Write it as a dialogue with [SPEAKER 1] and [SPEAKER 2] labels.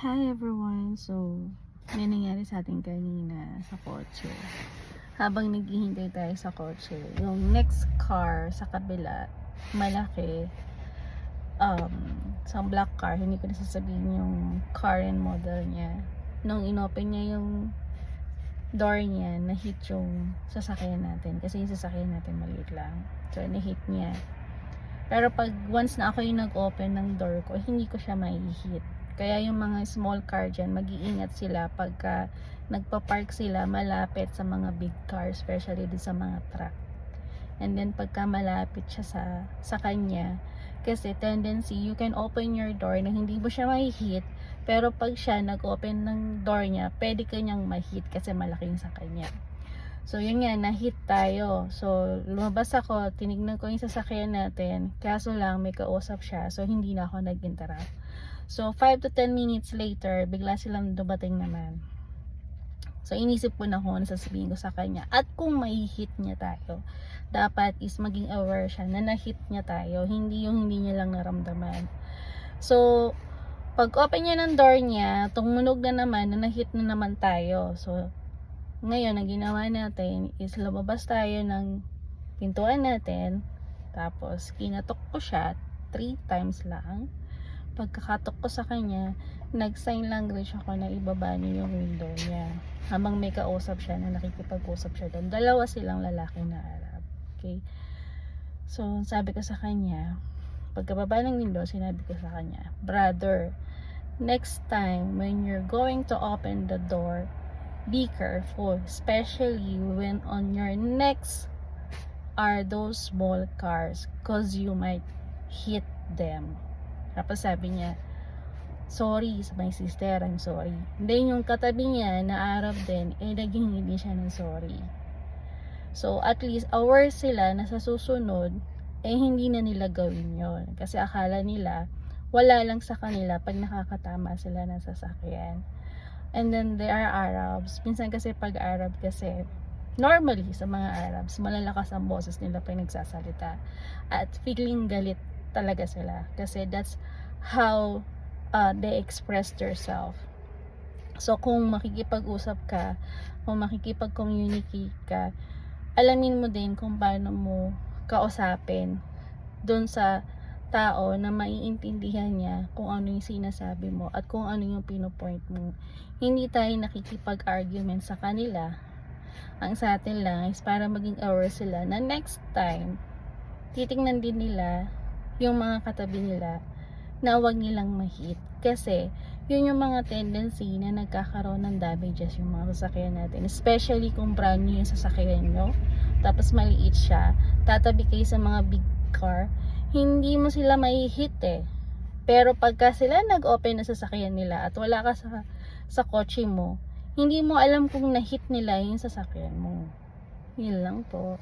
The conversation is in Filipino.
[SPEAKER 1] Hi everyone! So, may nangyari sa atin kanina sa kotse. Habang naghihintay tayo sa kotse, yung next car sa kabila, malaki, sa black car, hindi ko nasasabihin yung car and model niya. Nung inopen niya yung door niya, na-hit yung sasakyan natin. Kasi yung sasakyan natin maliit lang. So, na-hit niya. Pero pag once na ako yung nag-open ng door ko, hindi ko siya mai-hit. Kaya yung mga small car dyan, mag-iingat sila pagka nagpa-park sila malapit sa mga big cars, especially din sa mga truck. And then pagka malapit siya sa kanya, kasi tendency, you can open your door na hindi mo siya ma-hit, pero pag siya nag-open ng door niya, pwede kanyang ma-hit kasi malaking sa kanya. So yun nga, na-hit tayo. So lumabas ako, tinignan ko yung sasakyan natin, kaso lang may kausap siya, so hindi na ako nag-interact. So 5 to 10 minutes later, bigla silang dumating naman. So inisip ko na kung ano sasabihin ko sa kanya. At kung mai-hit niya tayo, dapat is maging aware siya na na-hit niya tayo, hindi yung hindi niya lang naramdaman. So pag open niya ng door niya, tumunog na naman na na-hit na naman tayo. So ngayon, ang ginawa natin is lumabas tayo ng pintuan natin, tapos kinatok ko siya 3 times lang. Pagkakatok ko sa kanya, nag-sign language ako na ibaba niya yung window niya. Habang may kausap siya na nakikipag-usap siya doon. Dalawa silang lalaki na Arab. Okay? So, sabi ko sa kanya, pagkababa ng window, sinabi ko sa kanya, brother, next time when you're going to open the door, be careful, especially when on your next are those small cars, cause you might hit them. Tapos sabi niya, sorry sa my sister, I'm sorry. Then yung katabi niya na Arab din, naging hindi siya ng sorry. So at least aware sila na sa susunod, hindi na nila gawin yon. Kasi akala nila, wala lang sa kanila pag nakakatama sila ng sasakyan. And then they are Arabs. Minsan kasi pag Arab kasi, normally sa mga Arabs, malalakas ang boses nila pag nagsasalita. At feeling galit talaga sila. Kasi that's how they express themselves. So kung makikipag-usap ka, kung makikipag-communicate ka, alamin mo din kung paano mo kausapin doon sa tao na maiintindihan niya kung ano yung sinasabi mo at kung ano yung pinopoint mo. Hindi tayo nakikipag-argument sa kanila. Ang sa atin lang is para maging aware sila na next time, titingnan din nila yung mga katabi nila na huwag nilang ma-hit. Kasi, yun yung mga tendency na nagkakaroon ng damages yung mga sasakyan natin. Especially kung brand new yung sasakyan nyo, tapos maliit siya, tatabi kayo sa mga big car, hindi mo sila mai-hit eh. Pero pagka sila nag-open na sasakyan nila at wala ka sa kotse mo, hindi mo alam kung na-hit nila yung sasakyan mo. Yun lang po.